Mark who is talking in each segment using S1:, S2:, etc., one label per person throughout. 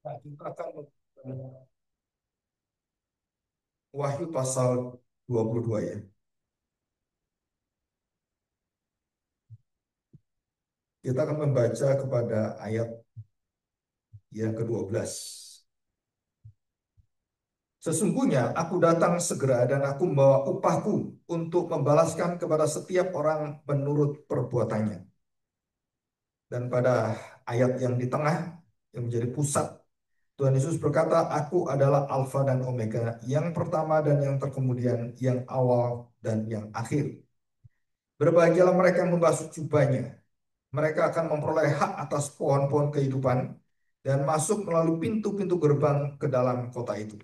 S1: Nah, kita akan Wahyu pasal 22 ya. Kita akan membaca kepada ayat yang ke-12. Sesungguhnya aku datang segera dan aku membawa upahku untuk membalaskan kepada setiap orang menurut perbuatannya. Dan pada ayat yang di tengah yang menjadi pusat, Tuhan Yesus berkata, "Aku adalah Alfa dan Omega, yang pertama dan yang terkemudian, yang awal dan yang akhir. Berbahagialah mereka yang membasuh jubahnya. Mereka akan memperoleh hak atas pohon-pohon kehidupan dan masuk melalui pintu-pintu gerbang ke dalam kota itu.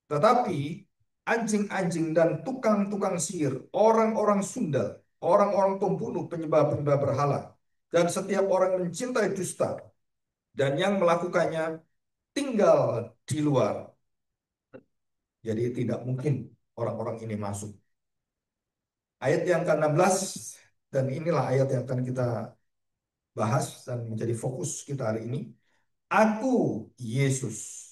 S1: Tetapi anjing-anjing dan tukang-tukang sihir, orang-orang sundal, orang-orang pembunuh, penyembah-penyembah berhala, dan setiap orang yang mencintai dusta dan yang melakukannya tinggal di luar." Jadi tidak mungkin orang-orang ini masuk. Ayat yang ke-16, dan inilah ayat yang akan kita bahas dan menjadi fokus kita hari ini. Aku Yesus,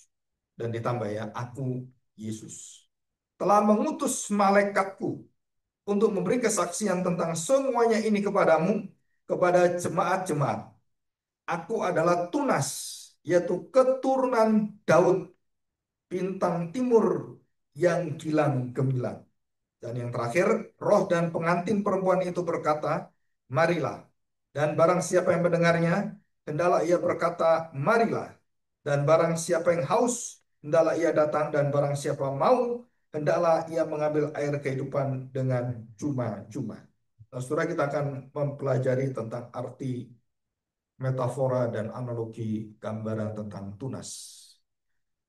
S1: dan ditambah ya, aku Yesus, telah mengutus malaikatku untuk memberi kesaksian tentang semuanya ini kepadamu, kepada jemaat-jemaat. Aku adalah Tunas, yaitu keturunan Daud, bintang timur yang gilang gemilang. Dan yang terakhir, roh dan pengantin perempuan itu berkata, "Marilah." Dan barang siapa yang mendengarnya, hendaklah ia berkata, "Marilah." Dan barang siapa yang haus, hendaklah ia datang. Dan barang siapa mau, hendaklah ia mengambil air kehidupan dengan cuma-cuma. Nah, saudara, kita akan mempelajari tentang arti metafora dan analogi gambaran tentang tunas.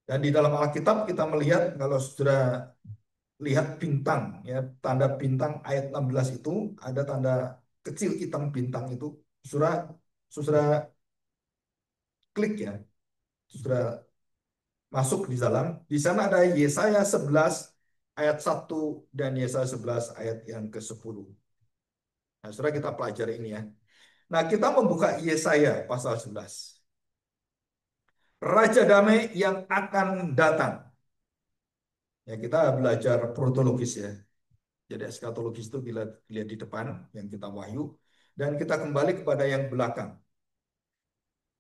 S1: Dan di dalam Alkitab kita melihat, kalau saudara lihat bintang ya, tanda bintang ayat 16 itu ada tanda kecil hitam bintang itu. Saudara, saudara klik ya, saudara masuk di dalam. Di sana ada Yesaya 11 ayat 1 dan Yesaya 11 ayat yang ke-10. Nah, saudara, kita pelajari ini ya. Nah, kita membuka Yesaya pasal 11. Raja damai yang akan datang. Ya, kita belajar protologis ya. Jadi eskatologis itu dilihat di depan yang kita wahyu, dan kita kembali kepada yang belakang.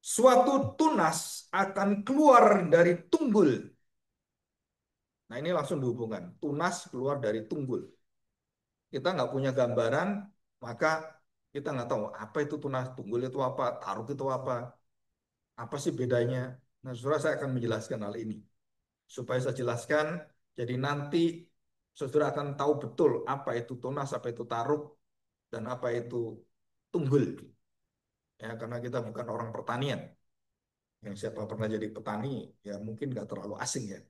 S1: Suatu tunas akan keluar dari tunggul. Nah, ini langsung dihubungkan. Tunas keluar dari tunggul. Kita nggak punya gambaran, maka kita nggak tahu apa itu tunas, tunggul itu apa, taruk itu apa sih bedanya. Nah, saudara, saya akan menjelaskan hal ini. Supaya saya jelaskan, jadi nanti saudara akan tahu betul apa itu tunas, apa itu taruk, dan apa itu tunggul. Ya, karena kita bukan orang pertanian. Yang siapa pernah jadi petani, ya mungkin nggak terlalu asing ya.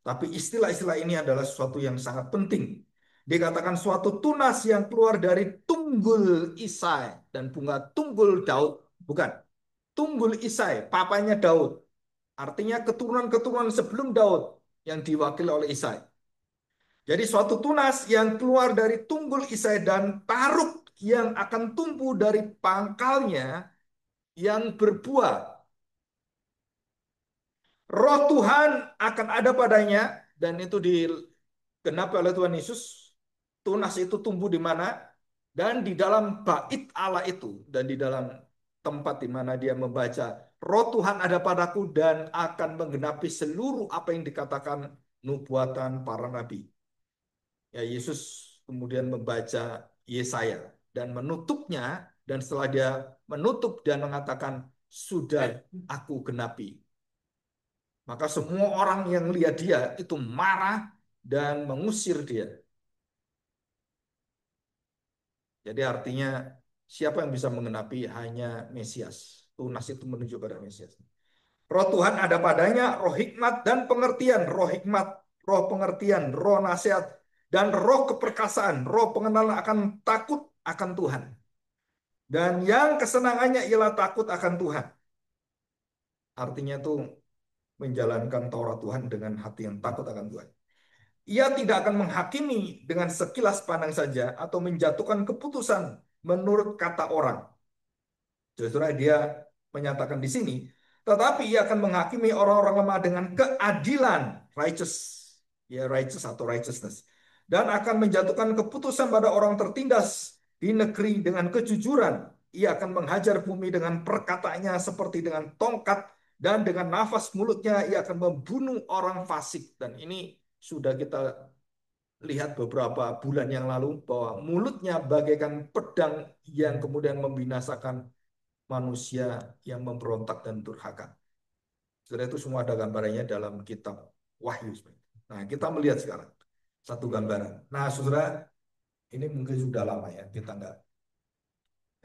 S1: Tapi istilah-istilah ini adalah sesuatu yang sangat penting. Dikatakan suatu tunas yang keluar dari tunggul Isai dan bunga tunggul Daud. Bukan, tunggul Isai, papanya Daud. Artinya keturunan-keturunan sebelum Daud yang diwakili oleh Isai. Jadi suatu tunas yang keluar dari tunggul Isai dan taruk yang akan tumbuh dari pangkalnya yang berbuah. Roh Tuhan akan ada padanya, dan itu digenapi oleh Tuhan Yesus. Tunas itu tumbuh di mana? Dan di dalam bait Allah itu, dan di dalam tempat di mana dia membaca, Roh Tuhan ada padaku dan akan menggenapi seluruh apa yang dikatakan nubuatan para nabi. Ya, Yesus kemudian membaca Yesaya dan menutupnya, dan setelah dia menutup dan mengatakan, "Sudah aku genapi." Maka semua orang yang lihat dia itu marah dan mengusir dia. Jadi artinya siapa yang bisa mengenapi? Hanya Mesias. Tunas itu menunjuk pada Mesias. Roh Tuhan ada padanya, roh hikmat dan pengertian, roh hikmat, roh pengertian, roh nasihat, dan roh keperkasaan, roh pengenalan akan takut akan Tuhan. Dan yang kesenangannya ialah takut akan Tuhan. Artinya itu menjalankan Taurat Tuhan dengan hati yang takut akan Tuhan. Ia tidak akan menghakimi dengan sekilas pandang saja atau menjatuhkan keputusan menurut kata orang. Justru dia menyatakan di sini, Tetapi ia akan menghakimi orang-orang lemah dengan keadilan, righteous, ya righteous atau righteousness, dan akan menjatuhkan keputusan pada orang tertindas di negeri dengan kejujuran. Ia akan menghajar bumi dengan perkataannya seperti dengan tongkat, dan dengan nafas mulutnya ia akan membunuh orang fasik. Dan ini sudah kita lihat beberapa bulan yang lalu bahwa mulutnya bagaikan pedang yang kemudian membinasakan manusia yang memberontak dan durhaka. Saudara, itu semua ada gambarannya dalam kitab Wahyu. Nah, kita melihat sekarang satu gambaran. Nah, saudara, ini mungkin sudah lama ya kita nggak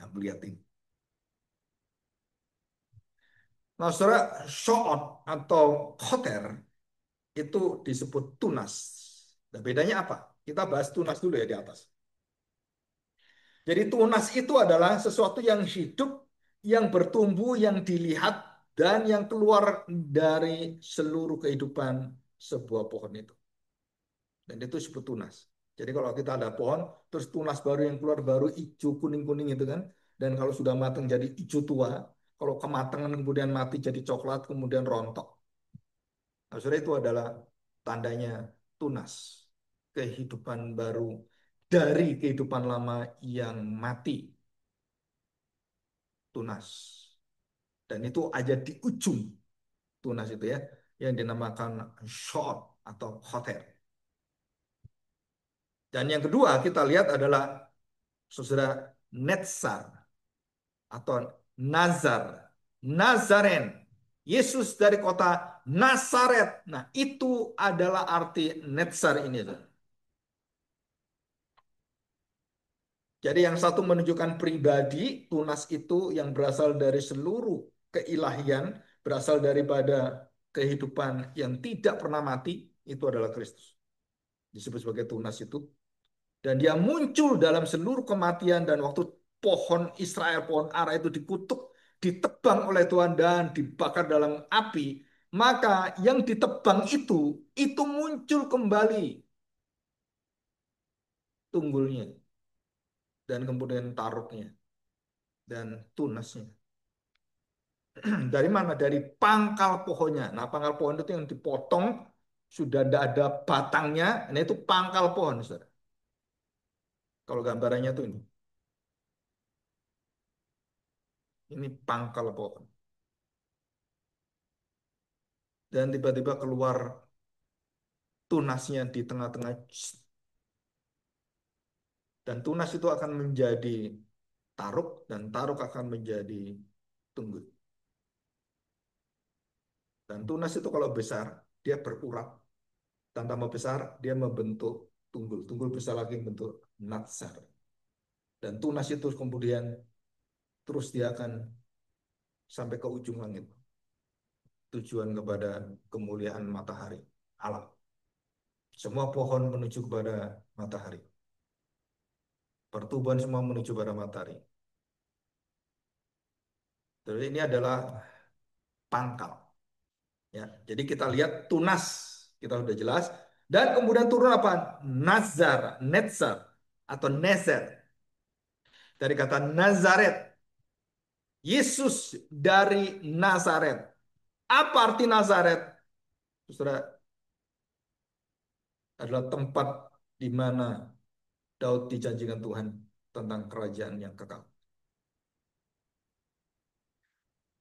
S1: melihat ini. Nah, saudara, Shoot atau Khoter itu disebut tunas. Nah, bedanya apa? Kita bahas tunas dulu ya di atas. Jadi tunas itu adalah sesuatu yang hidup, yang bertumbuh, yang dilihat, dan yang keluar dari seluruh kehidupan sebuah pohon itu. Dan itu disebut tunas. Jadi kalau kita ada pohon, terus tunas baru yang keluar baru hijau kuning-kuning itu kan. Dan kalau sudah matang jadi hijau tua, kalau kematangan kemudian mati jadi coklat, kemudian rontok. Nah, saudara, itu adalah tandanya tunas. Kehidupan baru dari kehidupan lama yang mati. Tunas. Dan itu aja di ujung tunas itu ya, yang dinamakan short atau hotel. Dan yang kedua kita lihat adalah saudara Netzar atau Nazar, Nazaren, Yesus dari kota Nazaret. Nah, itu adalah arti Netzar ini. Jadi yang satu menunjukkan pribadi, tunas itu yang berasal dari seluruh keilahian, berasal daripada kehidupan yang tidak pernah mati, itu adalah Kristus. Disebut sebagai tunas itu. Dan dia muncul dalam seluruh kematian dan waktu pohon Israel, pohon ara itu dikutuk, ditebang oleh Tuhan dan dibakar dalam api, maka yang ditebang itu muncul kembali tunggulnya dan kemudian taruknya dan tunasnya. Dari mana? Dari pangkal pohonnya. Nah, pangkal pohon itu yang dipotong, sudah tidak ada batangnya, nah itu pangkal pohon, saudara. Kalau gambarannya tuh ini. Ini pangkal pohon. Dan tiba-tiba keluar tunasnya di tengah-tengah. Dan tunas itu akan menjadi taruk, dan taruk akan menjadi tunggul. Dan tunas itu kalau besar, dia berurat. Dan tambah besar, dia membentuk tunggul. Tunggul besar lagi membentuk natsar. Dan tunas itu kemudian terus dia akan sampai ke ujung langit. Tujuan kepada kemuliaan matahari, alam. Semua pohon menuju kepada matahari. Pertumbuhan semua menuju pada matahari. Jadi ini adalah pangkal. Ya, jadi kita lihat tunas, kita sudah jelas. Dan kemudian turun apa? Nazar, Netzar, atau Nezer. Dari kata Nazaret. Yesus dari Nazaret. Apa arti Nazaret? Saudara, adalah tempat di mana Daud dijanjikan Tuhan tentang kerajaan yang kekal.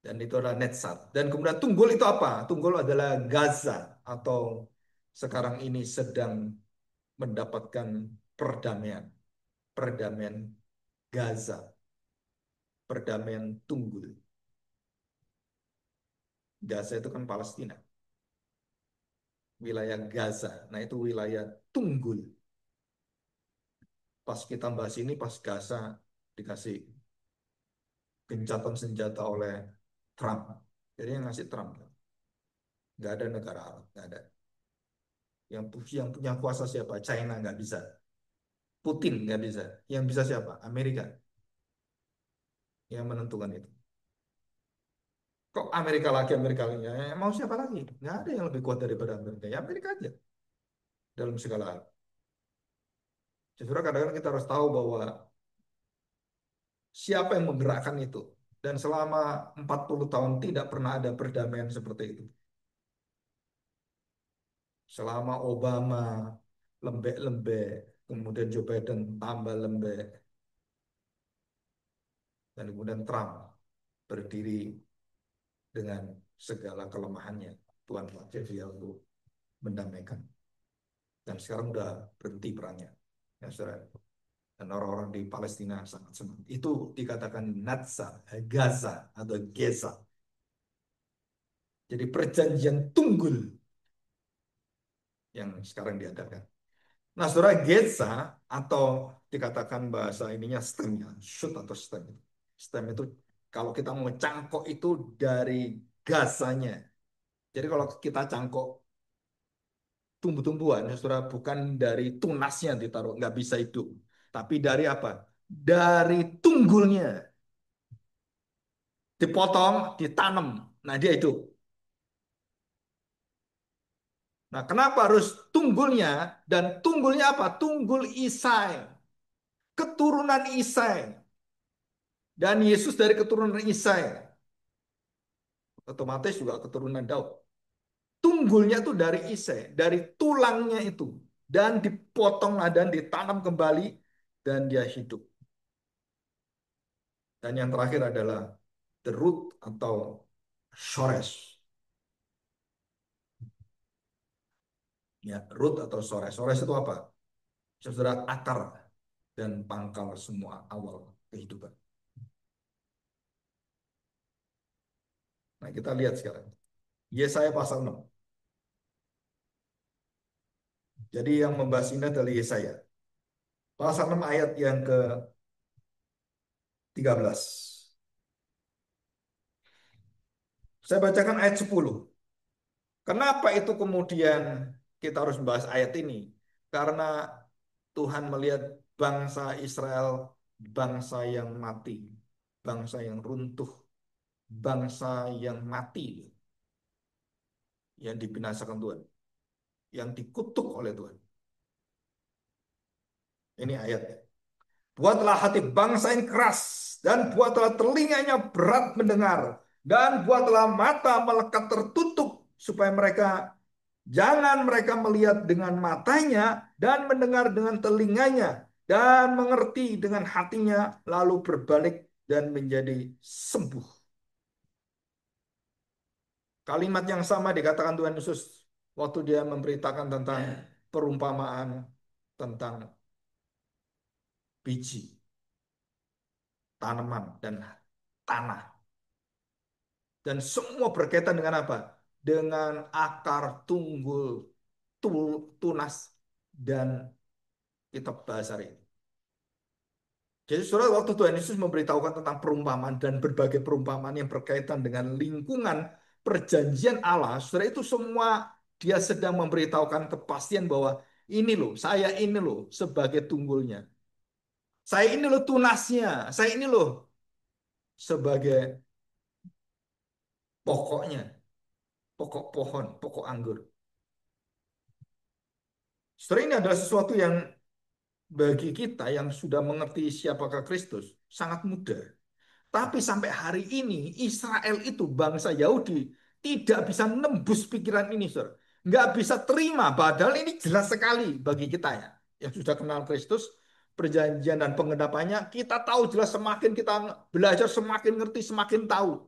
S1: Dan itu adalah Netzar. Dan kemudian Tunggul itu apa? Tunggul adalah Gaza atau sekarang ini sedang mendapatkan perdamaian. Perdamaian Gaza. Perdamaian Tunggul. Gaza itu kan Palestina. Wilayah Gaza. Nah, itu wilayah Tunggul. Pas kita bahas ini, pas Gaza dikasih gencatan senjata oleh Trump. Jadi yang ngasih Trump. Nggak ada negara Arab. Nggak ada. Yang punya kuasa siapa? China nggak bisa. Putin nggak bisa. Yang bisa siapa? Amerika yang menentukan itu. Kok Amerika lagi, Amerika lagi? Ya, mau siapa lagi? Nggak ada yang lebih kuat daripada Amerika. Ya Amerika aja dalam segala hal. Justru kadang-kadang kita harus tahu bahwa siapa yang menggerakkan itu. Dan selama 40 tahun tidak pernah ada perdamaian seperti itu. Selama Obama lembek-lembek, kemudian Joe Biden tambah lembek, dan kemudian Trump berdiri dengan segala kelemahannya. Tuhan pakai dia untuk mendamaikan. Dan sekarang udah berhenti perangnya. Ya, saudara. Dan orang-orang di Palestina sangat senang. Itu dikatakan Natsa, Gaza, atau Geza. Jadi perjanjian tunggul yang sekarang diadakan. Nah, saudara, Geza atau dikatakan bahasa ininya stem, ya, shoot atau stem. Stem itu kalau kita mau cangkok itu dari gasanya. Jadi kalau kita cangkok tumbuh-tumbuhan, saudara, bukan dari tunasnya ditaruh, nggak bisa hidup. Tapi dari apa? Dari tunggulnya. Dipotong, ditanam. Nah, dia itu. Nah, kenapa harus tunggulnya? Dan tunggulnya apa? Tunggul Isai. Keturunan Isai. Dan Yesus dari keturunan Isai. Otomatis juga keturunan Daud. Tunggulnya itu dari Isai. Dari tulangnya itu. Dan dipotong dan ditanam kembali. Dan dia hidup. Dan yang terakhir adalah the root atau sores. Ya, root atau sores. Sores itu apa? Saudara, akar dan pangkal semua awal kehidupan. Nah, kita lihat sekarang. Yesaya pasal 6. Jadi yang membahas ini adalah Yesaya. Pasal 6 ayat yang ke-13. Saya bacakan ayat 10. Kenapa itu kemudian kita harus membahas ayat ini? Karena Tuhan melihat bangsa Israel, bangsa yang mati, bangsa yang runtuh, bangsa yang mati, yang dibinasakan Tuhan, yang dikutuk oleh Tuhan. Ini ayatnya. Buatlah hati bangsa ini keras, dan buatlah telinganya berat mendengar, dan buatlah mata melekat tertutup, supaya mereka melihat dengan matanya, dan mendengar dengan telinganya, dan mengerti dengan hatinya, lalu berbalik dan menjadi sembuh. Kalimat yang sama dikatakan Tuhan Yesus waktu dia memberitakan tentang perumpamaan tentang biji, tanaman, dan tanah. Dan semua berkaitan dengan apa? Dengan akar, tunggul, tunas, dan kitab bahasa ini. Jadi saudara, waktu Tuhan Yesus memberitahukan tentang perumpamaan dan berbagai perumpamaan yang berkaitan dengan lingkungan perjanjian Allah, saudara, itu semua dia sedang memberitahukan kepastian bahwa ini loh, saya ini loh sebagai tunggulnya. Saya ini loh tunasnya. Saya ini loh sebagai pokoknya, pokok pohon, pokok anggur. Saudara, ini adalah sesuatu yang bagi kita yang sudah mengerti siapakah Kristus sangat mudah. Tapi sampai hari ini Israel itu bangsa Yahudi tidak bisa nembus pikiran ini, Saudara. Nggak bisa terima, padahal ini jelas sekali bagi kita ya. Yang sudah kenal Kristus, perjanjian dan pengendapannya, kita tahu jelas, semakin kita belajar, semakin ngerti, semakin tahu.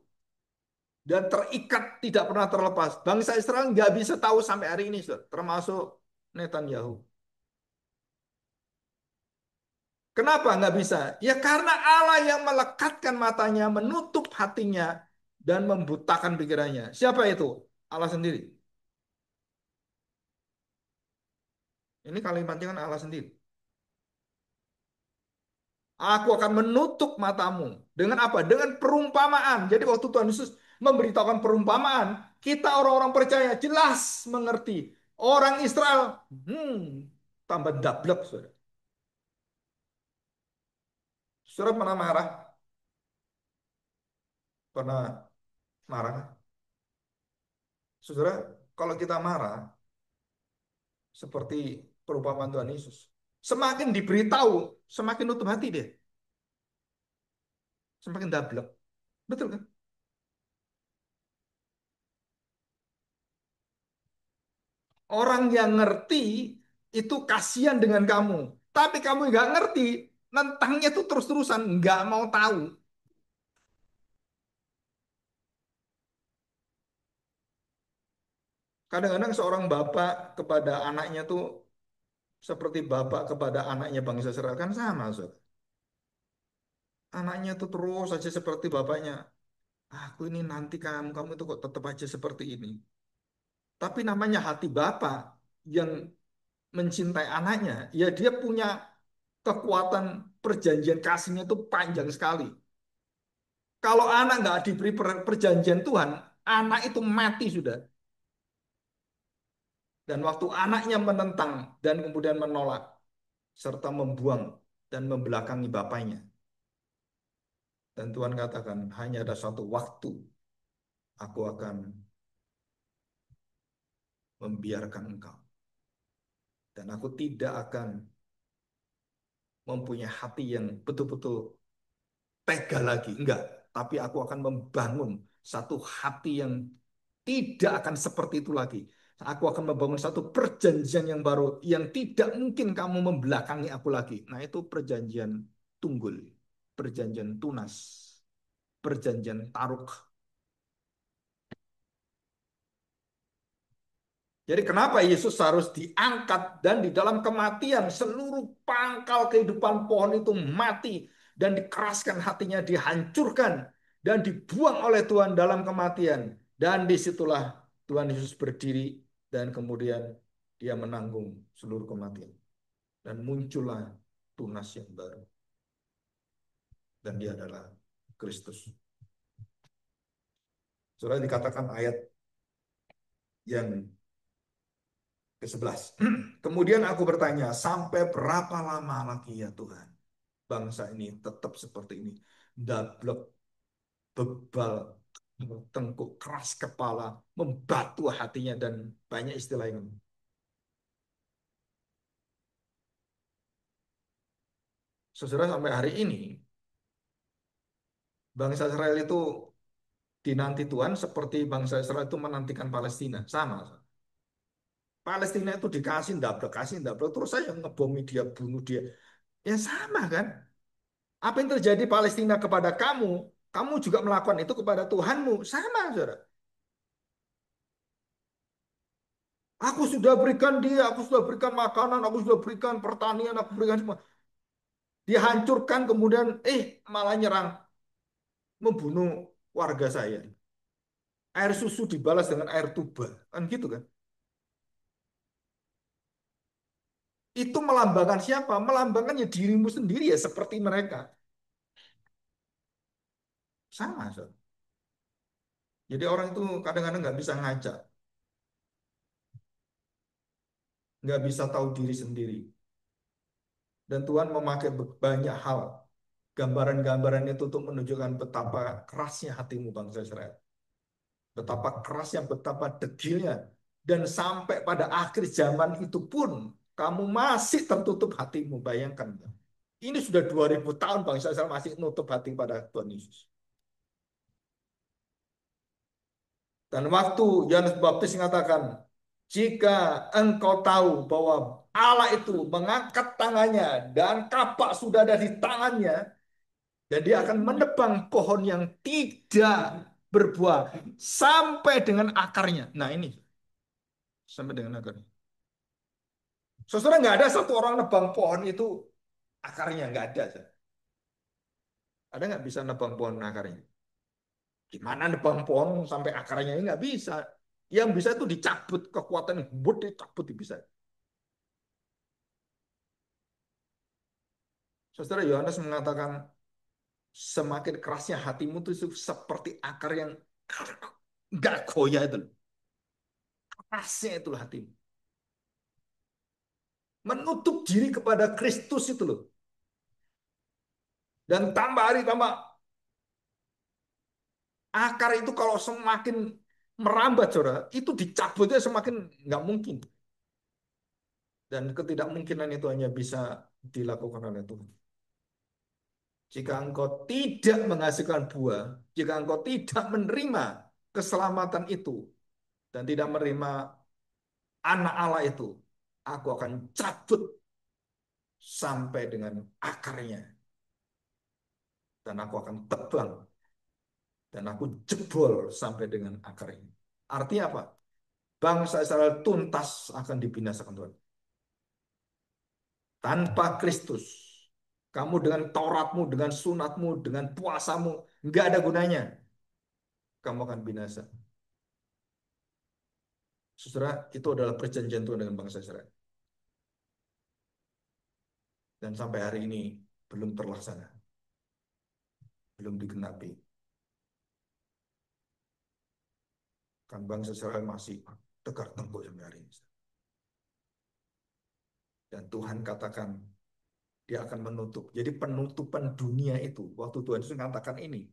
S1: Dan terikat, tidak pernah terlepas. Bangsa Israel nggak bisa tahu sampai hari ini, Saudara. Termasuk Netanyahu. Kenapa nggak bisa? Ya karena Allah yang melekatkan matanya, menutup hatinya, dan membutakan pikirannya. Siapa itu? Allah sendiri. Ini kalimatnya kan Allah sendiri. Aku akan menutup matamu. Dengan apa? Dengan perumpamaan. Jadi waktu Tuhan Yesus memberitahukan perumpamaan, kita orang-orang percaya jelas mengerti. Orang Israel, tambah dablek, saudara. Saudara pernah marah? Pernah marah? Saudara, kalau kita marah, seperti perumpamaan Tuhan Yesus. Semakin diberitahu, semakin nutup hati dia. Semakin dablek. Betul kan? Orang yang ngerti itu kasihan dengan kamu. Tapi kamu nggak ngerti, nentangnya tuh terus-terusan, nggak mau tahu. Kadang-kadang seorang bapak kepada anaknya tuh seperti bapak kepada anaknya bangsa Israel kan sama, Saudara. Anaknya tuh terus saja seperti bapaknya. Aku ini nanti kamu itu kok tetap aja seperti ini. Tapi namanya hati bapak yang mencintai anaknya, ya dia punya kekuatan perjanjian kasihnya itu panjang sekali. Kalau anak nggak diberi perjanjian Tuhan, anak itu mati sudah. Dan waktu anaknya menentang dan kemudian menolak, serta membuang dan membelakangi bapaknya. Dan Tuhan katakan, hanya ada satu waktu aku akan membiarkan engkau. Dan aku tidak akan mempunyai hati yang betul-betul tega lagi. Enggak. Tapi aku akan membangun satu hati yang tidak akan seperti itu lagi. Aku akan membangun satu perjanjian yang baru yang tidak mungkin kamu membelakangi aku lagi. Nah, itu perjanjian tunggul, perjanjian tunas, perjanjian taruk. Jadi kenapa Yesus harus diangkat dan di dalam kematian seluruh pangkal kehidupan pohon itu mati dan dikeraskan hatinya dihancurkan dan dibuang oleh Tuhan dalam kematian. Dan disitulah Tuhan Yesus berdiri dan kemudian dia menanggung seluruh kematian. Dan muncullah tunas yang baru. Dan dia adalah Kristus. Saudara dikatakan ayat yang ke-11. Kemudian aku bertanya, sampai berapa lama lagi ya Tuhan? Bangsa ini tetap seperti ini. Dablek, bebal, tengkuk, keras kepala, membatu hatinya, dan banyak istilah yang saudara sampai hari ini, bangsa Israel itu dinanti Tuhan seperti bangsa Israel itu menantikan Palestina. Sama. Palestina itu kasih dablek, terus saya ngebomi dia, bunuh dia. Ya sama kan? Apa yang terjadi Palestina kepada kamu, kamu juga melakukan itu kepada Tuhanmu. Sama, saudara. Aku sudah berikan dia, aku sudah berikan makanan, aku sudah berikan pertanian, aku berikan semua. Dihancurkan kemudian, malah nyerang, membunuh warga saya. Air susu dibalas dengan air tuba. Kan gitu kan. Itu melambangkan siapa? Melambangkan ya dirimu sendiri ya seperti mereka. Sama, saudara. Jadi orang itu kadang-kadang nggak bisa ngaca, nggak bisa tahu diri sendiri. Dan Tuhan memakai banyak hal, gambaran-gambaran itu untuk menunjukkan betapa kerasnya hatimu bangsa Israel. Betapa kerasnya, betapa degilnya. Dan sampai pada akhir zaman itu pun kamu masih tertutup hatimu. Bayangkan. Ini sudah 2000 tahun bangsa Israel masih nutup hati pada Tuhan Yesus. Dan waktu Yohanes Baptis mengatakan, jika engkau tahu bahwa Allah itu mengangkat tangannya dan kapak sudah ada di tangannya, dan dia akan menebang pohon yang tidak berbuah sampai dengan akarnya. Nah ini, sampai dengan akarnya. Saudara nggak ada satu orang nebang pohon itu akarnya, nggak ada. Ada nggak bisa nebang pohon akarnya? Gimana nebang pohon sampai akarnya ini nggak bisa. Yang bisa itu dicabut kekuatan buat dicabut bisa. Saudara Yohanes mengatakan semakin kerasnya hatimu itu seperti akar yang nggak goyah itu loh. Kerasnya itulah hatimu. Menutup diri kepada Kristus itu loh. Dan tambah hari tambah akar itu kalau semakin merambat saudara, itu dicabutnya semakin nggak mungkin. Dan ketidakmungkinan itu hanya bisa dilakukan oleh Tuhan. Jika engkau tidak menghasilkan buah, jika engkau tidak menerima keselamatan itu dan tidak menerima anak Allah itu, aku akan cabut sampai dengan akarnya dan aku akan tebang dan aku jebol sampai dengan akarnya. Artinya apa? Bangsa Israel tuntas akan dibinasakan Tuhan. Tanpa Kristus, kamu dengan Tauratmu, dengan sunatmu, dengan puasamu, nggak ada gunanya. Kamu akan binasa. Saudara, itu adalah perjanjian Tuhan dengan bangsa Israel. Dan sampai hari ini belum terlaksana, belum digenapi. Kan bangsa Israel masih tegar tengkuk sampai hari ini. Dan Tuhan katakan, dia akan menutup. Jadi penutupan dunia itu, waktu Tuhan Yesus mengatakan ini,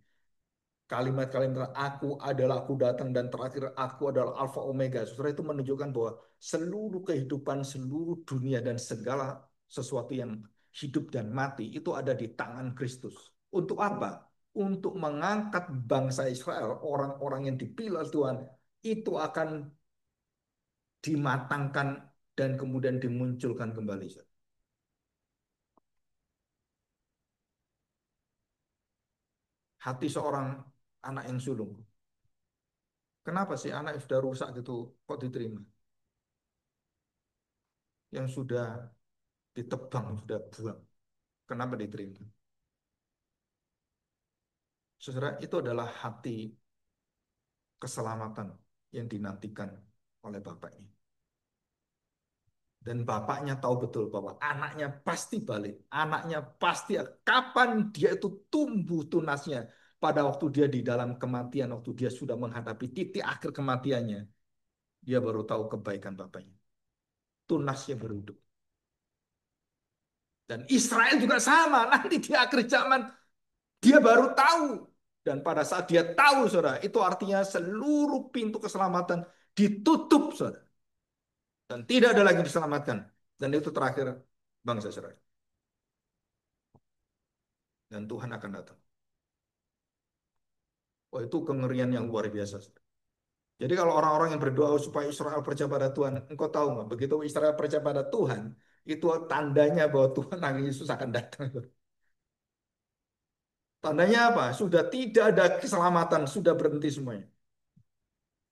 S1: kalimat-kalimat aku adalah aku datang dan terakhir aku adalah Alfa Omega. Saudara, itu menunjukkan bahwa seluruh kehidupan, seluruh dunia dan segala sesuatu yang hidup dan mati itu ada di tangan Kristus. Untuk apa? Untuk mengangkat bangsa Israel, orang-orang yang dipilih Tuhan, itu akan dimatangkan dan kemudian dimunculkan kembali. Hati seorang anak yang sulung. Kenapa sih anak yang sudah rusak gitu kok diterima? Yang sudah ditebang, sudah buang. Kenapa diterima? Saudara, itu adalah hati keselamatan yang dinantikan oleh bapaknya. Dan bapaknya tahu betul bahwa anaknya pasti balik. Anaknya pasti, kapan dia itu tumbuh tunasnya. Pada waktu dia di dalam kematian, waktu dia sudah menghadapi titik akhir kematiannya, dia baru tahu kebaikan bapaknya. Tunasnya baru hidup. Dan Israel juga sama. Nanti di akhir zaman, dia baru tahu. Dan pada saat dia tahu, saudara, itu artinya seluruh pintu keselamatan ditutup, saudara. Dan tidak ada lagi yang diselamatkan. Dan itu terakhir bangsa Israel. Dan Tuhan akan datang. Wah, itu kengerian yang luar biasa, saudara. Jadi kalau orang-orang yang berdoa supaya Israel percaya pada Tuhan, engkau tahu nggak? Begitu Israel percaya pada Tuhan, itu tandanya bahwa Tuhan Nabi Yesus akan datang. Tandanya apa? Sudah tidak ada keselamatan, sudah berhenti semuanya.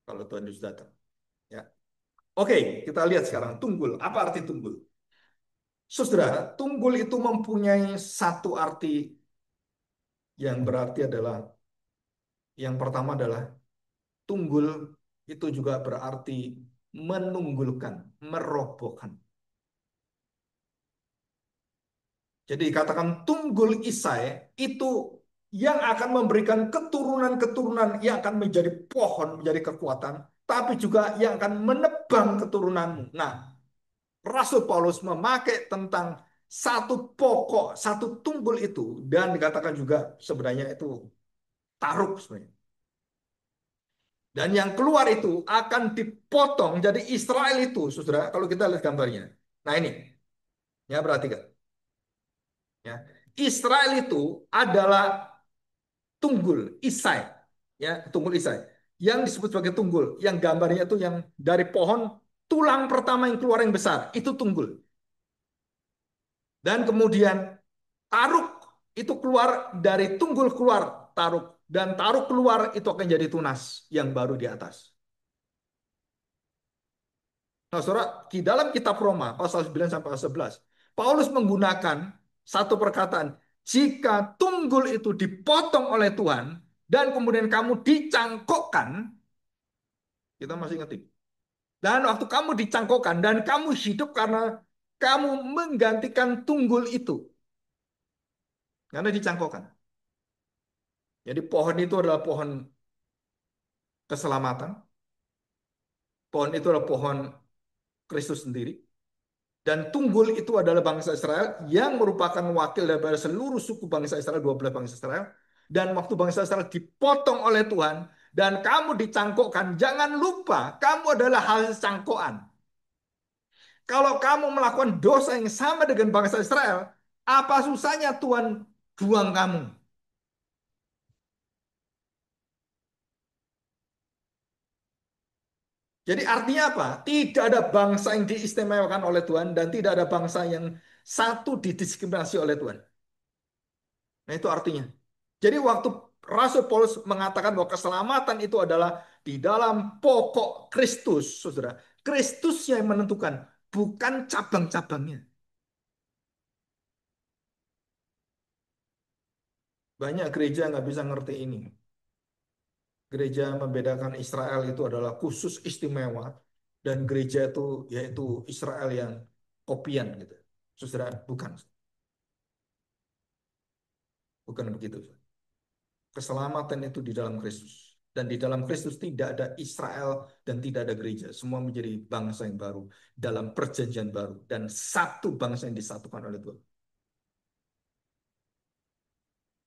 S1: Kalau Tuhan Yesus datang. Ya. Oke, kita lihat sekarang tunggul. Apa arti tunggul? Saudara, tunggul itu mempunyai satu arti yang berarti adalah yang pertama adalah tunggul itu juga berarti menunggulkan, merobohkan. Jadi dikatakan tunggul Isai itu yang akan memberikan keturunan-keturunan yang akan menjadi pohon, menjadi kekuatan, tapi juga yang akan menebang keturunanmu. Nah, Rasul Paulus memakai tentang satu pokok, satu tunggul itu, dan dikatakan juga sebenarnya itu taruk sebenarnya. Dan yang keluar itu akan dipotong. Jadi Israel itu, saudara, kalau kita lihat gambarnya. Nah ini, ya perhatikan. Ya, Israel itu adalah tunggul, Isai. Ya, tunggul Isai. Yang disebut sebagai tunggul. Yang gambarnya itu yang dari pohon, tulang pertama yang keluar yang besar. Itu tunggul. Dan kemudian taruk itu keluar dari tunggul keluar taruk. Dan taruk keluar itu akan jadi tunas yang baru di atas. Nah, saudara, di dalam kitab Roma, pasal 9 sampai pasal 11, Paulus menggunakan satu perkataan, jika tunggul itu dipotong oleh Tuhan, dan kemudian kamu dicangkokkan, kita masih ngetik. Dan waktu kamu dicangkokkan, dan kamu hidup karena kamu menggantikan tunggul itu. Karena dicangkokkan. Jadi pohon itu adalah pohon keselamatan. Pohon itu adalah pohon Kristus sendiri. Dan tunggul itu adalah bangsa Israel yang merupakan wakil daripada seluruh suku bangsa Israel, 12 bangsa Israel. Dan waktu bangsa Israel dipotong oleh Tuhan dan kamu dicangkokkan, jangan lupa kamu adalah hasil cangkokan. Kalau kamu melakukan dosa yang sama dengan bangsa Israel, apa susahnya Tuhan buang kamu. Jadi artinya apa? Tidak ada bangsa yang diistimewakan oleh Tuhan dan tidak ada bangsa yang satu didiskriminasi oleh Tuhan. Nah itu artinya. Jadi waktu Rasul Paulus mengatakan bahwa keselamatan itu adalah di dalam pokok Kristus, saudara. Kristus yang menentukan, bukan cabang-cabangnya. Banyak gereja nggak bisa ngerti ini. Gereja membedakan Israel itu adalah khusus istimewa dan gereja itu yaitu Israel yang kopian gitu. Saudara, bukan. Bukan begitu. Keselamatan itu di dalam Kristus. Dan di dalam Kristus tidak ada Israel dan tidak ada gereja. Semua menjadi bangsa yang baru dalam perjanjian baru. Dan satu bangsa yang disatukan oleh Tuhan.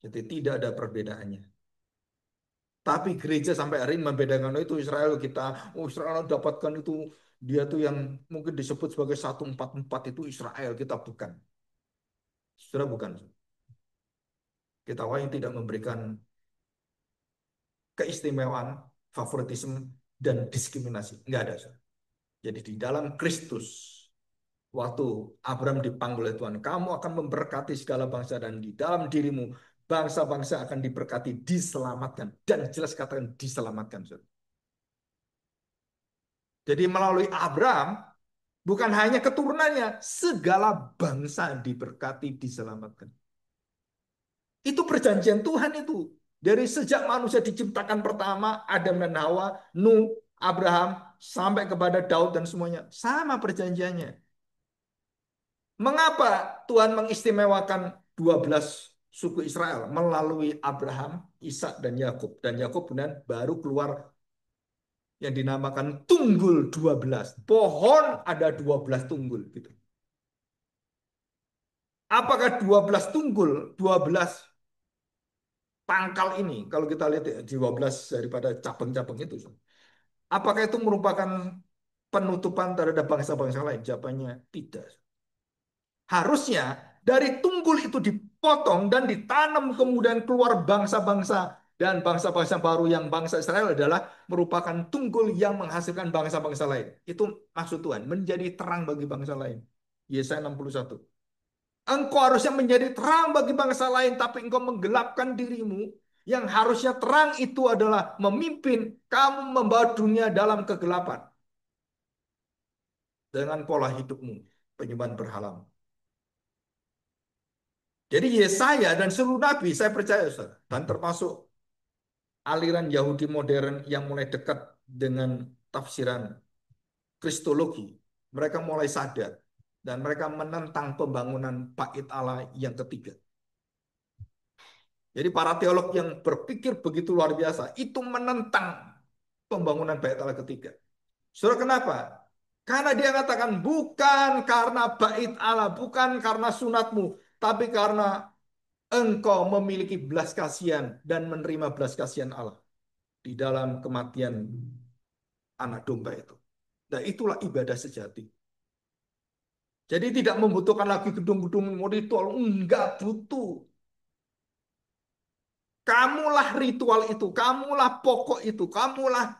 S1: Jadi tidak ada perbedaannya. Tapi gereja sampai hari ini membedakan, "Oh, itu Israel kita, oh Israel dapatkan itu, dia tuh yang mungkin disebut sebagai 144 itu Israel, kita bukan. Saudara bukan. Kita yang tidak memberikan keistimewaan, favoritisme, dan diskriminasi. Enggak ada. Saudara. Jadi di dalam Kristus, waktu Abraham dipanggil oleh Tuhan, kamu akan memberkati segala bangsa dan di dalam dirimu bangsa-bangsa akan diberkati, diselamatkan. Dan jelas katakan diselamatkan. Saudara. Jadi melalui Abraham, bukan hanya keturunannya, segala bangsa diberkati, diselamatkan. Itu perjanjian Tuhan itu. Dari sejak manusia diciptakan pertama, Adam dan Hawa, Nuh, Abraham, sampai kepada Daud dan semuanya. Sama perjanjiannya. Mengapa Tuhan mengistimewakan 12 suku Israel melalui Abraham, Ishak dan Yakub? Dan Yakub kemudian baru keluar yang dinamakan tunggul 12. Pohon ada 12 tunggul gitu. Apakah 12 tunggul, 12 pangkal ini, kalau kita lihat ya, 12 daripada cabang-cabang itu, apakah itu merupakan penutupan terhadap bangsa-bangsa lain? Jawabannya tidak. Harusnya dari tunggul itu dipotong dan ditanam kemudian keluar bangsa-bangsa dan bangsa-bangsa baru yang bangsa Israel adalah merupakan tunggul yang menghasilkan bangsa-bangsa lain. Itu maksud Tuhan, menjadi terang bagi bangsa lain. Yesaya 61. Engkau harusnya menjadi terang bagi bangsa lain, tapi engkau menggelapkan dirimu. Yang harusnya terang itu adalah memimpin kamu membawa dunia dalam kegelapan. Dengan pola hidupmu, penyembahan berhala. Jadi Yesaya dan seluruh nabi, saya percaya, Ustaz, dan termasuk aliran Yahudi modern yang mulai dekat dengan tafsiran Kristologi, mereka mulai sadar dan mereka menentang pembangunan bait Allah yang ketiga. Jadi para teolog yang berpikir begitu luar biasa itu menentang pembangunan bait Allah ketiga. Saudara kenapa? Karena dia katakan bukan karena bait Allah, bukan karena sunatmu, tapi karena engkau memiliki belas kasihan dan menerima belas kasihan Allah di dalam kematian anak domba itu. Nah, itulah ibadah sejati. Jadi tidak membutuhkan lagi gedung-gedung ritual, enggak butuh. Kamulah ritual itu, kamulah pokok itu, kamulah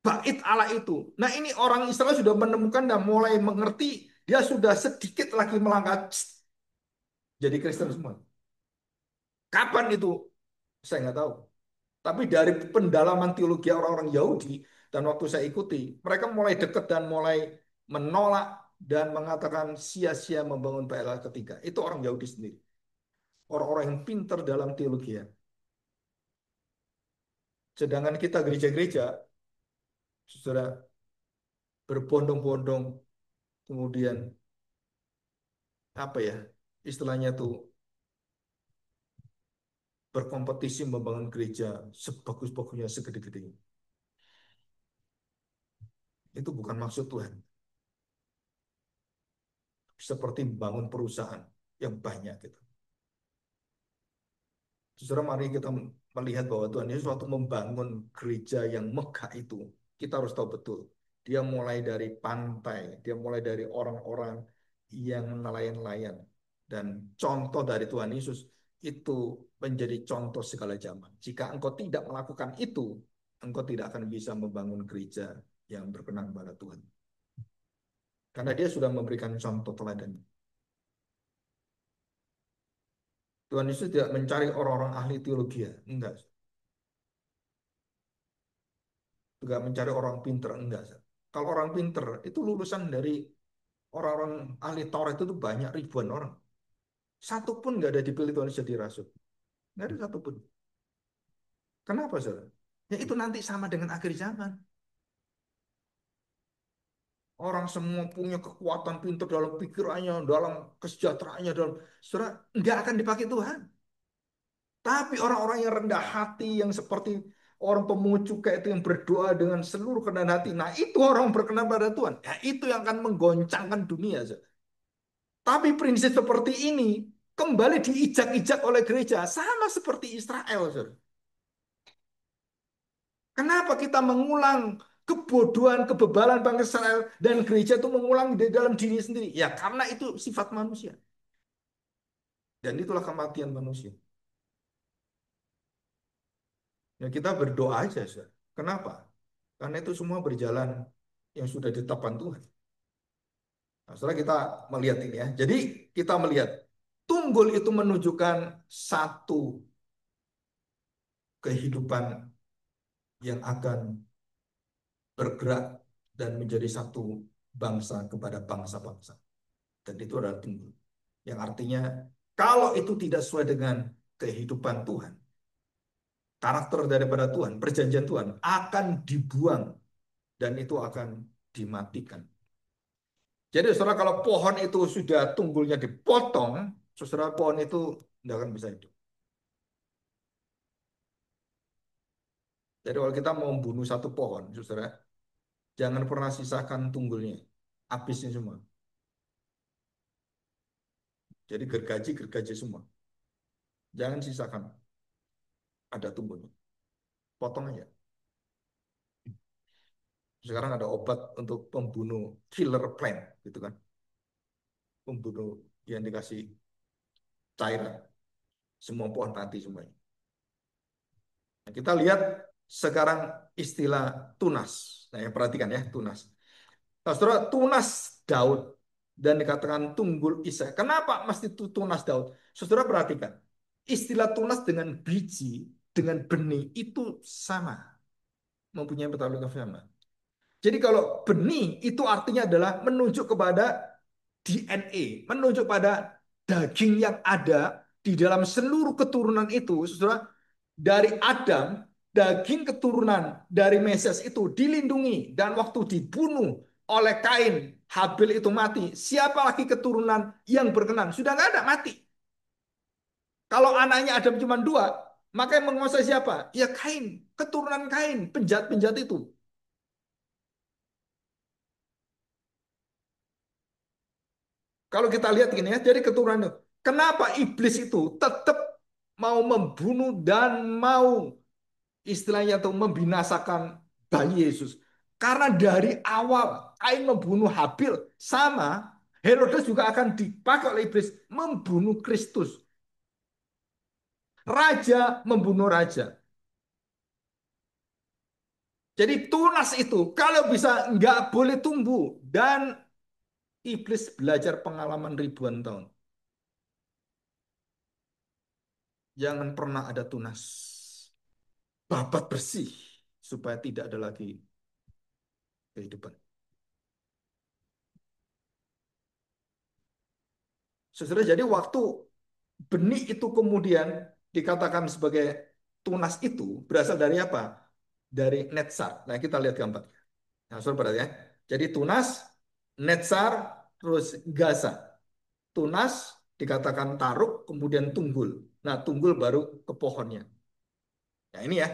S1: bait Allah itu. Nah ini orang Israel sudah menemukan dan mulai mengerti, dia sudah sedikit lagi melangkah jadi Kristen semua. Kapan itu? Saya nggak tahu. Tapi dari pendalaman teologi orang-orang Yahudi dan waktu saya ikuti, mereka mulai dekat dan mulai menolak dan mengatakan sia-sia membangun PLA ketiga. Itu orang Yahudi sendiri. Orang-orang yang pintar dalam teologi ya. Sedangkan kita gereja-gereja, sudah berbondong-bondong, kemudian apa ya, istilahnya tuh berkompetisi membangun gereja sebagus-bagusnya segede-gedenya. Itu bukan maksud Tuhan. Seperti membangun perusahaan yang banyak gitu. Saudara, mari kita melihat bahwa Tuhan Yesus waktu membangun gereja yang megah itu, kita harus tahu betul. Dia mulai dari pantai, dia mulai dari orang-orang yang nelayan-nelayan. Dan contoh dari Tuhan Yesus, itu menjadi contoh segala zaman. Jika engkau tidak melakukan itu, engkau tidak akan bisa membangun gereja yang berkenan kepada Tuhan. Karena dia sudah memberikan contoh teladan. Tuhan Yesus tidak mencari orang-orang ahli teologi, ya. Enggak. Juga mencari orang pinter, enggak. Kalau orang pinter, itu lulusan dari orang-orang ahli Taurat itu banyak ribuan orang. Satu pun nggak ada dipilih Tuhan Yesus jadi rasul. Nggak ada satu pun. Kenapa, saudara? Ya itu nanti sama dengan akhir zaman. Orang semua punya kekuatan pintar dalam pikirannya, dalam kesejahteraannya, dalam saudara, nggak akan dipakai Tuhan. Tapi orang-orang yang rendah hati, yang seperti orang pemungut cukai itu yang berdoa dengan seluruh kerendahan hati. Nah itu orang berkenan pada Tuhan. Ya, itu yang akan menggoncangkan dunia, saudara. Tapi prinsip seperti ini kembali diijak-ijak oleh gereja. Sama seperti Israel, saudara. Kenapa kita mengulang kebodohan, kebebalan bangsa Israel dan gereja itu mengulang di dalam diri sendiri? Ya karena itu sifat manusia. Dan itulah kematian manusia. Ya kita berdoa aja, saudara. Kenapa? Karena itu semua berjalan yang sudah ditetapkan Tuhan. Nah, setelah kita melihat ini ya. Jadi kita melihat tunggul itu menunjukkan satu kehidupan yang akan bergerak dan menjadi satu bangsa kepada bangsa-bangsa. Dan itu adalah tunggul. Yang artinya kalau itu tidak sesuai dengan kehidupan Tuhan, karakter daripada Tuhan, perjanjian Tuhan akan dibuang dan itu akan dimatikan. Jadi saudara kalau pohon itu sudah tunggulnya dipotong, saudara pohon itu tidak akan bisa hidup. Jadi kalau kita mau membunuh satu pohon, saudara, jangan pernah sisakan tunggulnya. Habisnya semua. Jadi gergaji semua. Jangan sisakan. Ada tunggulnya. Potong aja. Sekarang ada obat untuk pembunuh killer plant, gitu kan? Pembunuh yang dikasih cairan. Semua pohon mati semuanya. Nah, kita lihat sekarang istilah tunas. Nah, yang perhatikan ya, tunas. Nah, saudara, tunas Daud dan dikatakan tunggul Isai. Kenapa mesti tunas Daud? Saudara perhatikan. Istilah tunas dengan biji, dengan benih itu sama. Mempunyai pertolongan sama. Jadi kalau benih itu artinya adalah menunjuk kepada DNA, menunjuk pada daging yang ada di dalam seluruh keturunan itu, saudara, dari Adam, daging keturunan dari Mesias itu dilindungi dan waktu dibunuh oleh Kain, Habil itu mati. Siapa lagi keturunan yang berkenan? Sudah nggak ada, mati. Kalau anaknya Adam cuma dua, maka yang menguasai siapa? Ya Kain, keturunan Kain, penjahat-penjahat itu. Kalau kita lihat gini ya, jadi keturunan itu. Kenapa iblis itu tetap mau membunuh dan mau istilahnya tuh membinasakan bayi Yesus? Karena dari awal Kain membunuh Habil sama Herodes juga akan dipakai oleh iblis membunuh Kristus. Raja membunuh raja. Jadi tunas itu kalau bisa nggak boleh tumbuh dan iblis belajar pengalaman ribuan tahun. Jangan pernah ada tunas. Babat bersih supaya tidak ada lagi kehidupan. Saudara, jadi waktu benih itu kemudian dikatakan sebagai tunas itu berasal dari apa? Dari Netzar. Nah, kita lihat gambar. Nah, saudara ya. Jadi tunas, Netzar, terus Gaza. Tunas dikatakan taruk, kemudian tunggul. Nah, tunggul baru ke pohonnya. Nah, ini ya.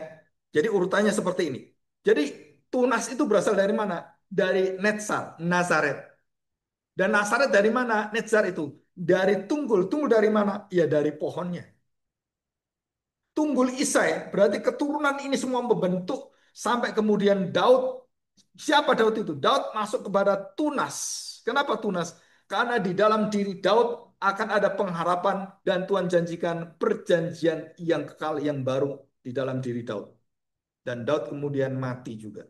S1: Jadi urutannya seperti ini. Jadi tunas itu berasal dari mana? Dari Netzar, Nazaret. Dan Nazaret dari mana? Netzar itu. Dari tunggul. Tunggul dari mana? Ya dari pohonnya. Tunggul Isai. Berarti keturunan ini semua membentuk sampai kemudian Daud. Siapa Daud itu? Daud masuk kepada tunas. Kenapa tunas? Karena di dalam diri Daud akan ada pengharapan dan Tuhan janjikan perjanjian yang kekal yang baru di dalam diri Daud. Dan Daud kemudian mati juga.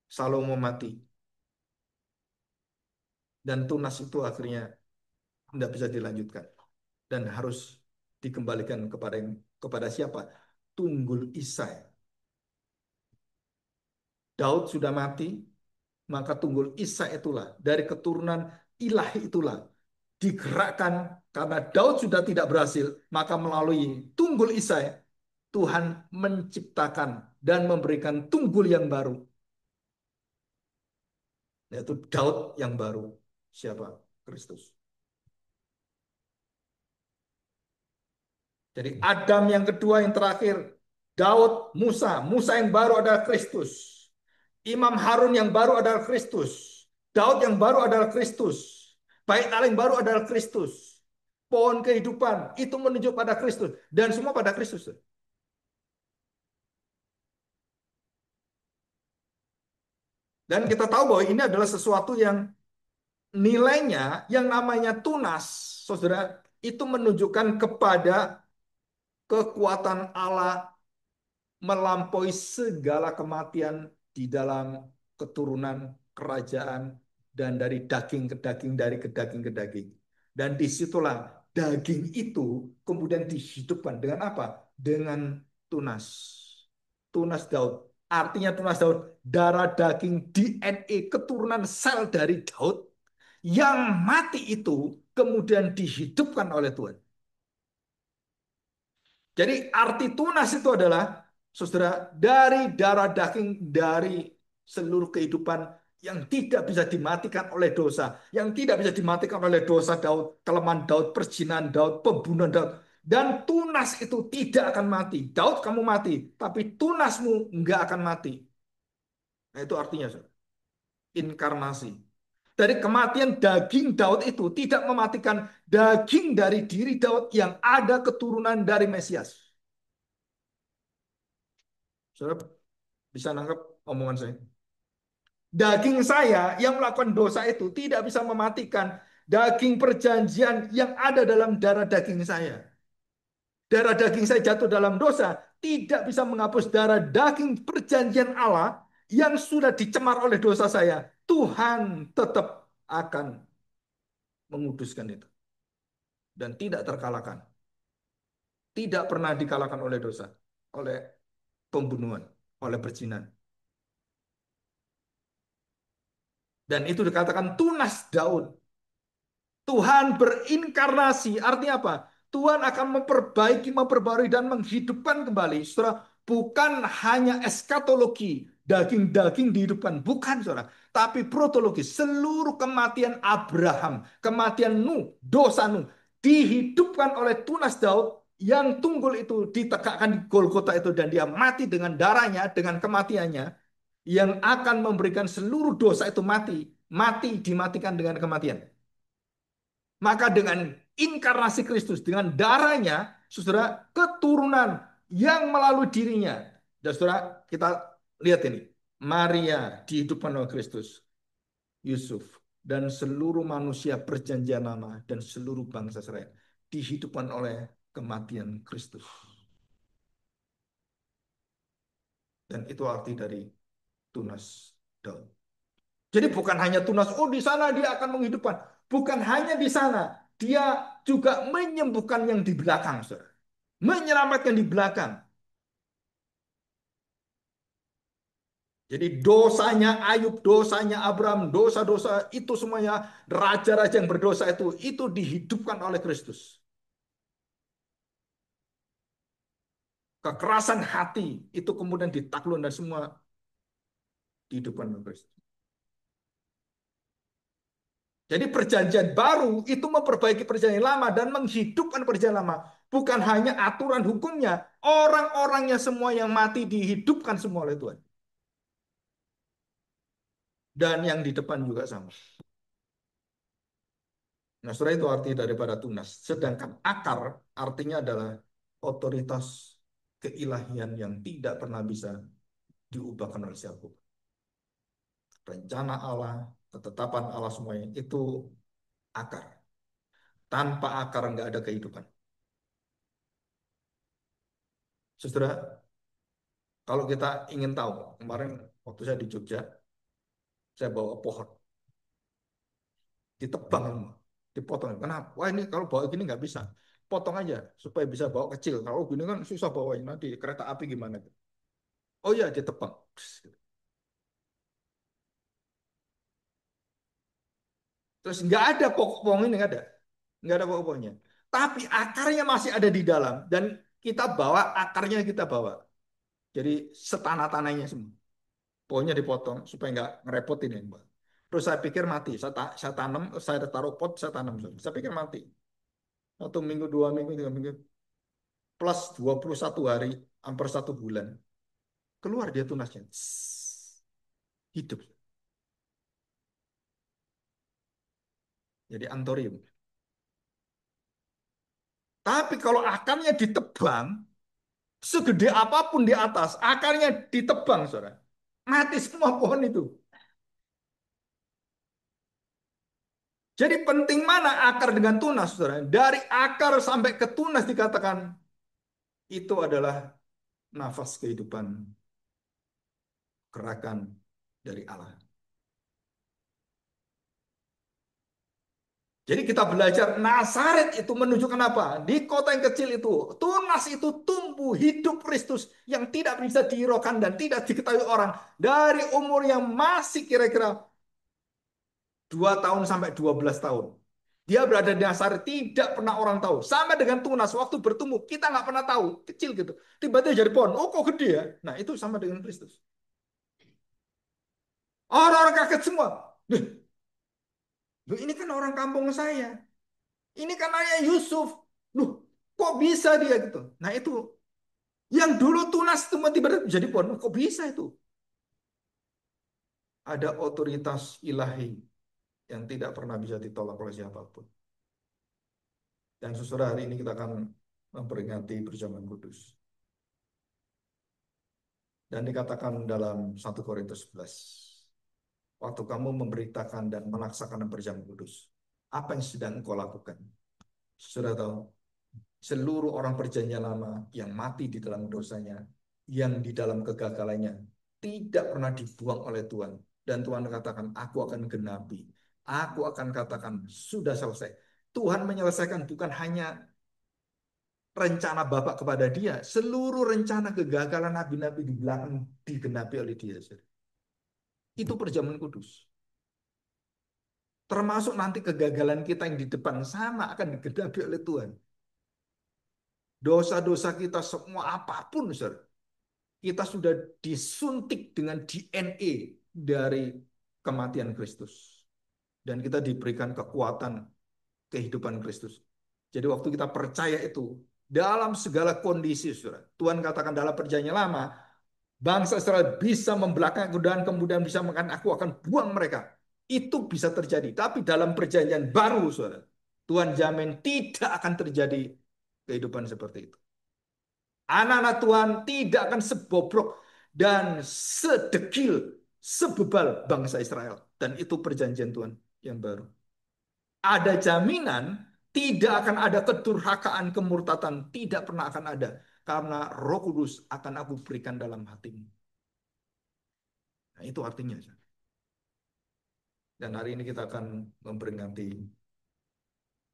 S1: Salomo mati. Dan tunas itu akhirnya tidak bisa dilanjutkan. Dan harus dikembalikan kepada siapa? Tunggul Isai. Daud sudah mati, maka Tunggul Isai itulah dari keturunan ilahi itulah digerakkan karena Daud sudah tidak berhasil, maka melalui Tunggul Isai Tuhan menciptakan dan memberikan tunggul yang baru, yaitu Daud yang baru. Siapa? Kristus. Jadi Adam yang kedua yang terakhir, Daud, Musa. Musa yang baru adalah Kristus. Imam Harun yang baru adalah Kristus. Daud yang baru adalah Kristus. Bait Allah yang baru adalah Kristus. Pohon kehidupan itu menunjuk pada Kristus dan semua pada Kristus. Dan kita tahu bahwa ini adalah sesuatu yang nilainya yang namanya tunas, saudara, itu menunjukkan kepada kekuatan Allah melampaui segala kematian di dalam keturunan kerajaan dan dari daging ke daging, dari ke daging ke daging. Dan disitulah daging itu kemudian dihidupkan dengan apa? Dengan tunas. Tunas Daud. Artinya tunas Daud, darah daging DNA keturunan sel dari Daud yang mati itu kemudian dihidupkan oleh Tuhan. Jadi arti tunas itu adalah, saudara, dari darah daging, dari seluruh kehidupan yang tidak bisa dimatikan oleh dosa, yang tidak bisa dimatikan oleh dosa Daud, kelemahan Daud, perzinahan Daud, pembunuhan Daud. Dan tunas itu tidak akan mati. Daud kamu mati, tapi tunasmu nggak akan mati. Nah, itu artinya, saudara. Inkarnasi. Dari kematian daging Daud itu tidak mematikan daging dari diri Daud yang ada keturunan dari Mesias. Saudara bisa nangkap omongan saya. Daging saya yang melakukan dosa itu tidak bisa mematikan daging perjanjian yang ada dalam darah daging saya. Darah daging saya jatuh dalam dosa tidak bisa menghapus darah daging perjanjian Allah yang sudah dicemar oleh dosa saya. Tuhan tetap akan menguduskan itu dan tidak terkalahkan. Tidak pernah dikalahkan oleh dosa, oleh pembunuhan, oleh perzinahan. Dan itu dikatakan tunas Daud. Tuhan berinkarnasi, artinya apa? Tuhan akan memperbaiki, memperbarui, dan menghidupkan kembali. Saudara, bukan hanya eskatologi, daging-daging dihidupkan. Bukan, saudara. Tapi protologi, seluruh kematian Abraham, kematian Nuh, dosa Nuh, dihidupkan oleh tunas Daud yang tunggul itu ditegakkan di Golgota itu. Dan dia mati dengan darahnya, dengan kematiannya, yang akan memberikan seluruh dosa itu mati. Mati dimatikan dengan kematian. Maka dengan inkarnasi Kristus, dengan darahnya, saudara, keturunan yang melalui dirinya. Dan saudara, kita lihat ini. Maria dihidupkan oleh Kristus. Yusuf. Dan seluruh manusia perjanjian lama dan seluruh bangsa Israel. Dihidupkan oleh kematian Kristus. Dan itu arti dari tunas Daud. Jadi bukan hanya tunas, oh di sana dia akan menghidupkan. Bukan hanya di sana, dia juga menyembuhkan yang di belakang, saudara. Menyelamatkan di belakang. Jadi dosanya Ayub, dosanya Abraham, dosa-dosa itu semuanya, raja-raja yang berdosa itu dihidupkan oleh Kristus. Kekerasan hati itu kemudian ditaklukkan dan semua dihidupkan oleh Kristus. Jadi perjanjian baru itu memperbaiki perjanjian lama dan menghidupkan perjanjian lama. Bukan hanya aturan hukumnya, orang-orangnya semua yang mati dihidupkan semua oleh Tuhan. Dan yang di depan juga sama. Nah, setelah itu arti daripada tunas. Sedangkan akar artinya adalah otoritas keilahian yang tidak pernah bisa diubahkan oleh siapapun. Rencana Allah, ketetapan Allah semuanya itu akar. Tanpa akar nggak ada kehidupan. Saudara, kalau kita ingin tahu, kemarin waktu saya di Jogja, saya bawa pohon, ditebang semua, dipotong. Kenapa? Wah ini kalau bawa gini nggak bisa. Potong aja supaya bisa bawa kecil. Kalau gini kan susah bawain nanti kereta api gimana? Oh iya ditebang. Terus nggak ada pokok pohon ini nggak ada pokok pohonnya. Tapi akarnya masih ada di dalam dan kita bawa akarnya kita bawa. Jadi setanah-tanahnya semua. Pohonnya dipotong supaya nggak ngerepotin ya, Mbak. Terus saya pikir mati. Saya tanam, saya taruh pot, saya tanam. Saya pikir mati. 1 minggu, 2 minggu, 3 minggu. Plus 21 hari, hampir 1 bulan. Keluar dia tunasnya. Tss, hidup. Jadi antorium. Tapi kalau akarnya ditebang, segede apapun di atas, akarnya ditebang, saudara. Mati semua pohon itu. Jadi penting mana akar dengan tunas, saudara? Dari akar sampai ke tunas dikatakan itu adalah nafas kehidupan, gerakan dari Allah. Jadi kita belajar Nazaret itu menunjukkan apa? Di kota yang kecil itu, tunas itu tumbuh hidup Kristus yang tidak bisa dihiraukan dan tidak diketahui orang dari umur yang masih kira-kira 2 tahun sampai 12 tahun. Dia berada di Nazaret, tidak pernah orang tahu. Sama dengan tunas, waktu bertumbuh, kita nggak pernah tahu. Kecil gitu. Tiba-tiba jadi pohon. Oh kok gede ya? Nah itu sama dengan Kristus. Orang-orang kaget semua. Loh, ini kan orang kampung saya. Ini kan ayah Yusuf. Loh, kok bisa dia gitu? Nah itu yang dulu tunas tiba-tiba jadi pohon. Kok bisa itu? Ada otoritas ilahi yang tidak pernah bisa ditolak oleh siapapun. Dan sesudah hari ini kita akan memperingati perjamuan kudus. Dan dikatakan dalam 1 Korintus 11, waktu kamu memberitakan dan melaksanakan perjamuan kudus, apa yang sedang engkau lakukan? Sudah tahu, seluruh orang perjanjian lama yang mati di dalam dosanya, yang di dalam kegagalannya, tidak pernah dibuang oleh Tuhan. Dan Tuhan katakan, aku akan genapi. Aku akan katakan, sudah selesai. Tuhan menyelesaikan bukan hanya rencana Bapak kepada dia, seluruh rencana kegagalan nabi-nabi di belakang digenapi oleh dia. Itu perjamuan kudus. Termasuk nanti kegagalan kita yang di depan sama akan digenapi oleh Tuhan. Dosa-dosa kita semua apapun, saudara, kita sudah disuntik dengan DNA dari kematian Kristus. Dan kita diberikan kekuatan kehidupan Kristus. Jadi waktu kita percaya itu, dalam segala kondisi, saudara, Tuhan katakan dalam perjanjian lama, bangsa Israel bisa membelakang dan kemudian bisa makan, aku akan buang mereka. Itu bisa terjadi. Tapi dalam perjanjian baru, saudara, Tuhan jamin tidak akan terjadi kehidupan seperti itu. Anak-anak Tuhan tidak akan sebobrok dan sedekil, sebebal bangsa Israel. Dan itu perjanjian Tuhan yang baru. Ada jaminan tidak akan ada kedurhakaan, kemurtatan. Tidak pernah akan ada. Karena Roh Kudus akan aku berikan dalam hatimu. Nah, itu artinya. Dan hari ini kita akan memperingati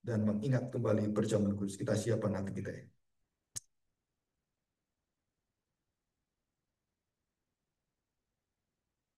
S1: dan mengingat kembali perjamuan kudus. Kita siapkan hati kita ya.